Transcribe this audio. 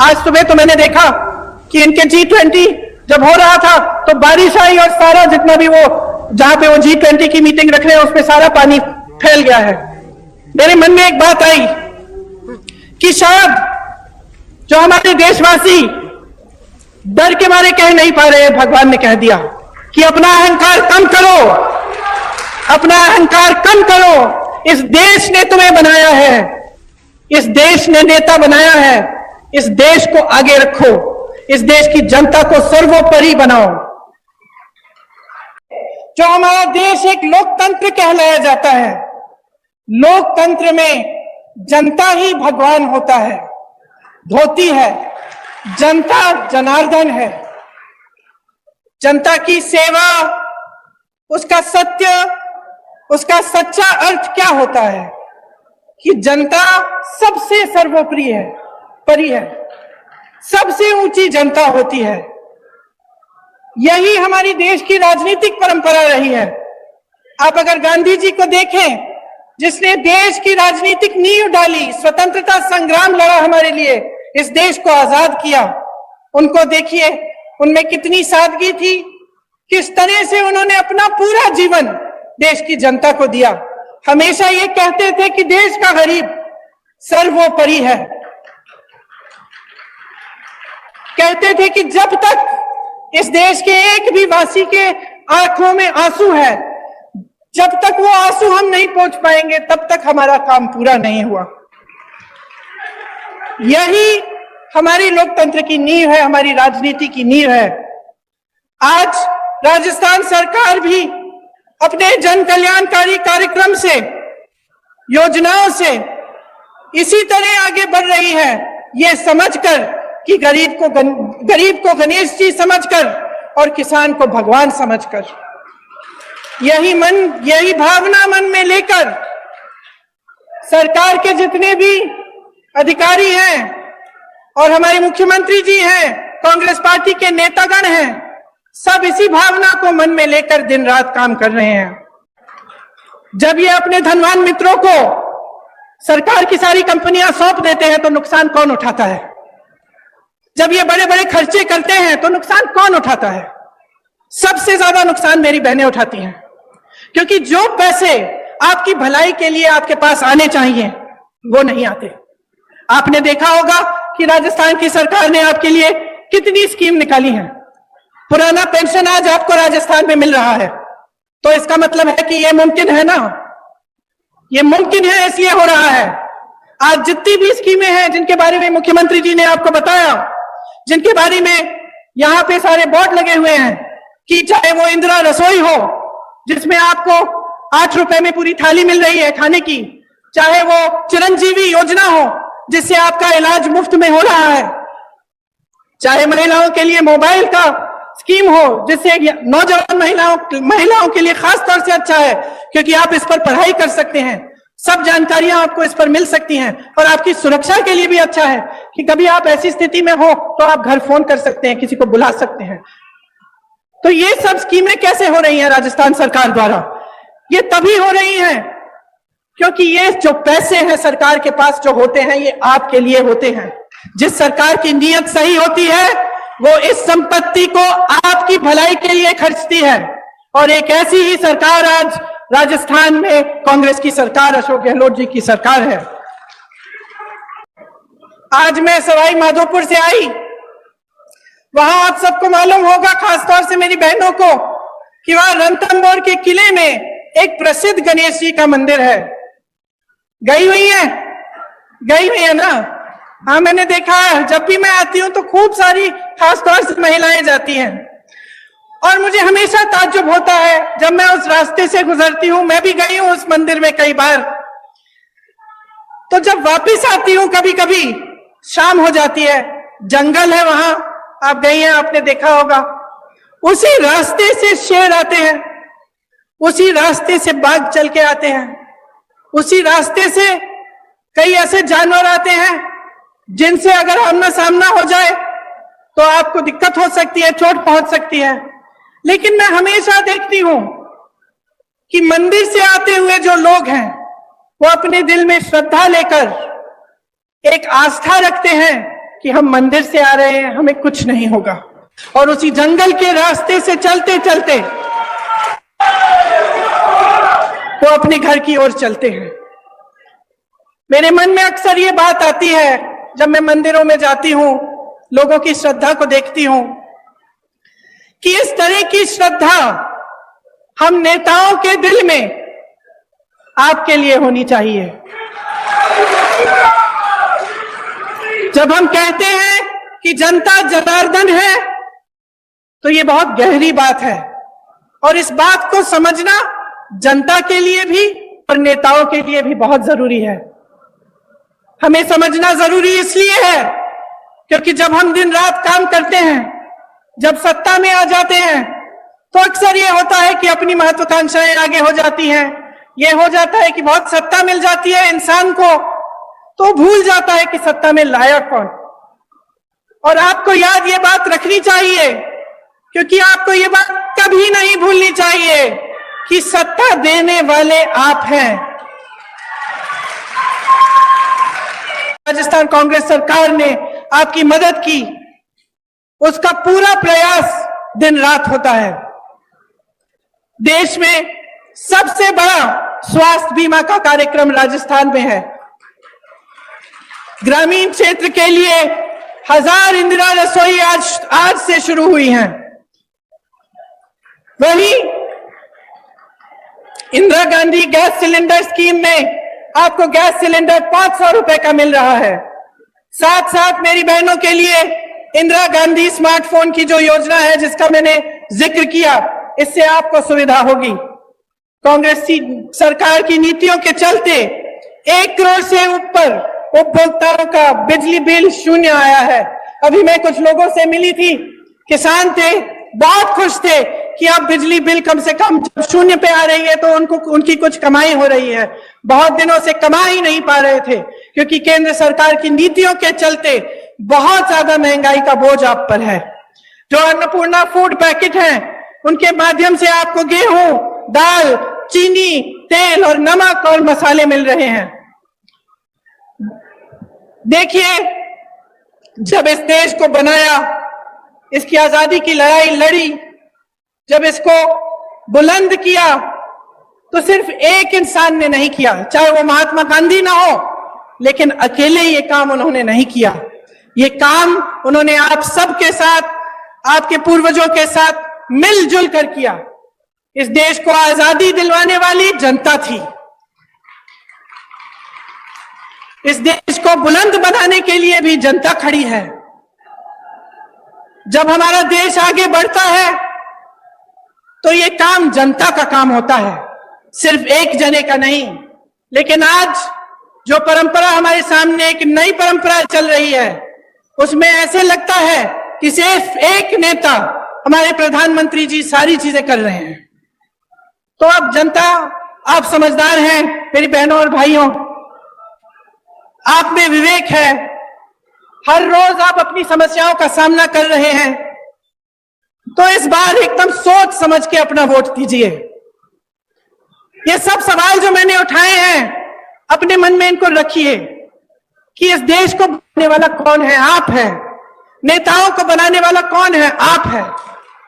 आज सुबह तो मैंने देखा कि इनके G20 जब हो रहा था तो बारिश आई और सारा जितना भी वो जहां पे वो G20 की मीटिंग रख रहे हैं उसमें सारा पानी फैल गया है। मेरे मन में एक बात आई कि शायद जो हमारे देशवासी डर के मारे कह नहीं पा रहे, भगवान ने कह दिया कि अपना अहंकार कम करो, अपना अहंकार कम करो। इस देश ने तुम्हें बनाया है, इस देश ने नेता बनाया है, इस देश को आगे रखो, इस देश की जनता को सर्वोपरि बनाओ। जो हमारा देश एक लोकतंत्र कहलाया जाता है, लोकतंत्र में जनता ही भगवान होता है, धोती है, जनता जनार्दन है। जनता की सेवा, उसका सत्य, उसका सच्चा अर्थ क्या होता है कि जनता सबसे सर्वोपरि है, परि है, सबसे ऊंची जनता होती है। यही हमारी देश की राजनीतिक परंपरा रही है। आप अगर गांधी जी को देखें, जिसने देश की राजनीतिक नींव डाली, स्वतंत्रता संग्राम लड़ा हमारे लिए, इस देश को आजाद किया, उनको देखिए, उनमें कितनी सादगी थी, किस तरह से उन्होंने अपना पूरा जीवन देश की जनता को दिया। हमेशा ये कहते थे कि देश का गरीब सर्वोपरि है। कहते थे कि जब तक इस देश के एक भी वासी के आंखों में आंसू है, जब तक वो आंसू हम नहीं पहुंच पाएंगे, तब तक हमारा काम पूरा नहीं हुआ। यही हमारी लोकतंत्र की नींव है, हमारी राजनीति की नींव है। आज राजस्थान सरकार भी अपने जन कल्याणकारी कार्यक्रम से, योजनाओं से इसी तरह आगे बढ़ रही है, ये समझकर कि गरीब को गणेश जी समझकर और किसान को भगवान समझकर। यही भावना मन में लेकर सरकार के जितने भी अधिकारी हैं और हमारे मुख्यमंत्री जी हैं, कांग्रेस पार्टी के नेतागण हैं, सब इसी भावना को मन में लेकर दिन रात काम कर रहे हैं। जब ये अपने धनवान मित्रों को सरकार की सारी कंपनियां सौंप देते हैं तो नुकसान कौन उठाता है? जब ये बड़े बड़े खर्चे करते हैं तो नुकसान कौन उठाता है? सबसे ज्यादा नुकसान मेरी बहनें उठाती हैं, क्योंकि जो पैसे आपकी भलाई के लिए आपके पास आने चाहिए वो नहीं आते। आपने देखा होगा कि राजस्थान की सरकार ने आपके लिए कितनी स्कीम निकाली है। पुराना पेंशन आज आपको राजस्थान में मिल रहा है, तो इसका मतलब है कि ये मुमकिन है ना, ये मुमकिन है, इसलिए हो रहा है। आज जितनी भी स्कीमें हैं जिनके बारे में मुख्यमंत्री जी ने आपको बताया, जिनके बारे में यहाँ पे सारे बोर्ड लगे हुए हैं, कि चाहे वो इंदिरा रसोई हो जिसमें आपको 8 रुपए में पूरी थाली मिल रही है खाने की, चाहे वो चिरंजीवी योजना हो जिससे आपका इलाज मुफ्त में हो रहा है, चाहे महिलाओं के लिए मोबाइल का स्कीम हो जिससे नौजवान महिलाओं के लिए खास तौर से अच्छा है, क्योंकि आप इस पर पढ़ाई कर सकते हैं, सब जानकारियां आपको इस पर मिल सकती हैं, और आपकी सुरक्षा के लिए भी अच्छा है कि कभी आप ऐसी स्थिति में हो तो आप घर फोन कर सकते हैं, किसी को बुला सकते हैं। तो ये सब स्कीमें कैसे हो रही हैं राजस्थान सरकार द्वारा? ये तभी हो रही हैं क्योंकि ये जो पैसे हैं सरकार के पास जो होते हैं, ये आपके लिए होते हैं। जिस सरकार की नीयत सही होती है वो इस संपत्ति को आपकी भलाई के लिए खर्चती है, और एक ऐसी ही सरकार आज राजस्थान में कांग्रेस की सरकार, अशोक गहलोत जी की सरकार है। आज मैं सवाई माधोपुर से आई, वहां आप सबको मालूम होगा, खासतौर से मेरी बहनों को, कि वहां रणथंभौर के किले में एक प्रसिद्ध गणेश जी का मंदिर है। गई हुई है ना? हाँ, मैंने देखा है, जब भी मैं आती हूं तो खूब सारी खासतौर से महिलाएं जाती हैं, और मुझे हमेशा ताज्जुब होता है जब मैं उस रास्ते से गुजरती हूं। मैं भी गई हूं उस मंदिर में कई बार, तो जब वापस आती हूं कभी कभी शाम हो जाती है, जंगल है वहां, आप गई हैं, आपने देखा होगा, उसी रास्ते से शेर आते हैं, उसी रास्ते से बाघ चल के आते हैं, उसी रास्ते से कई ऐसे जानवर आते हैं जिनसे अगर आमना सामना हो जाए तो आपको दिक्कत हो सकती है, चोट पहुंच सकती है। लेकिन मैं हमेशा देखती हूं कि मंदिर से आते हुए जो लोग हैं वो अपने दिल में श्रद्धा लेकर एक आस्था रखते हैं कि हम मंदिर से आ रहे हैं, हमें कुछ नहीं होगा, और उसी जंगल के रास्ते से चलते चलते वो अपने घर की ओर चलते हैं। मेरे मन में अक्सर ये बात आती है जब मैं मंदिरों में जाती हूं, लोगों की श्रद्धा को देखती हूं, कि इस तरह की श्रद्धा हम नेताओं के दिल में आपके लिए होनी चाहिए। जब हम कहते हैं कि जनता जनार्दन है, तो ये बहुत गहरी बात है, और इस बात को समझना जनता के लिए भी और नेताओं के लिए भी बहुत जरूरी है। हमें समझना जरूरी इसलिए है क्योंकि जब हम दिन रात काम करते हैं, जब सत्ता में आ जाते हैं, तो अक्सर ये होता है कि अपनी महत्वाकांक्षाएं आगे हो जाती हैं। ये हो जाता है कि बहुत सत्ता मिल जाती है इंसान को, तो भूल जाता है कि सत्ता में लाया कौन। और आपको याद ये बात रखनी चाहिए, क्योंकि आपको ये बात कभी नहीं भूलनी चाहिए कि सत्ता देने वाले आप हैं। राजस्थान कांग्रेस सरकार ने आपकी मदद की, उसका पूरा प्रयास दिन रात होता है। देश में सबसे बड़ा स्वास्थ्य बीमा का कार्यक्रम राजस्थान में है। ग्रामीण क्षेत्र के लिए 1000 इंदिरा रसोई आज से शुरू हुई हैं। वहीं Indira Gandhi gas cylinder scheme में आपको गैस सिलेंडर 500 रुपए का मिल रहा है। साथ साथ मेरी बहनों के लिए इंदिरा गांधी स्मार्टफोन की जो योजना है, जिसका मैंने जिक्र किया, इससे आपको सुविधा होगी। कांग्रेस सरकार की नीतियों के चलते 1 करोड़ से ऊपर उपभोक्ताओं का बिजली बिल शून्य आया है। अभी मैं कुछ लोगों से मिली थी, किसान थे, बहुत खुश थे कि अब बिजली बिल कम से कम जब शून्य पे आ रही है तो उनकी कुछ कमाई हो रही है। बहुत दिनों से कमा ही नहीं पा रहे थे, क्योंकि केंद्र सरकार की नीतियों के चलते बहुत ज्यादा महंगाई का बोझ आप पर है। जो अन्नपूर्णा फूड पैकेट हैं, उनके माध्यम से आपको गेहूं, दाल, चीनी, तेल और नमक और मसाले मिल रहे हैं। देखिए, जब इस देश को बनाया, इसकी आजादी की लड़ाई लड़ी, जब इसको बुलंद किया, तो सिर्फ एक इंसान ने नहीं किया, चाहे वो महात्मा गांधी ना हो, लेकिन अकेले ये काम उन्होंने नहीं किया। ये काम उन्होंने आप सबके साथ, आपके पूर्वजों के साथ मिलजुल कर किया। इस देश को आजादी दिलवाने वाली जनता थी। इस देश को बुलंद बनाने के लिए भी जनता खड़ी है। जब हमारा देश आगे बढ़ता है, तो ये काम जनता का काम होता है, सिर्फ एक जने का नहीं। लेकिन आज जो परंपरा हमारे सामने एक नई परंपरा चल रही है, उसमें ऐसे लगता है कि सिर्फ एक नेता, हमारे प्रधानमंत्री जी, सारी चीजें कर रहे हैं। तो अब जनता, आप समझदार हैं मेरी बहनों और भाइयों, आप में विवेक है, हर रोज आप अपनी समस्याओं का सामना कर रहे हैं, तो इस बार एकदम सोच समझ के अपना वोट दीजिए। ये सब सवाल जो मैंने उठाए हैं, अपने मन में इनको रखिए कि इस देश को बनाने वाला कौन है? आप हैं। नेताओं को बनाने वाला कौन है? आप हैं।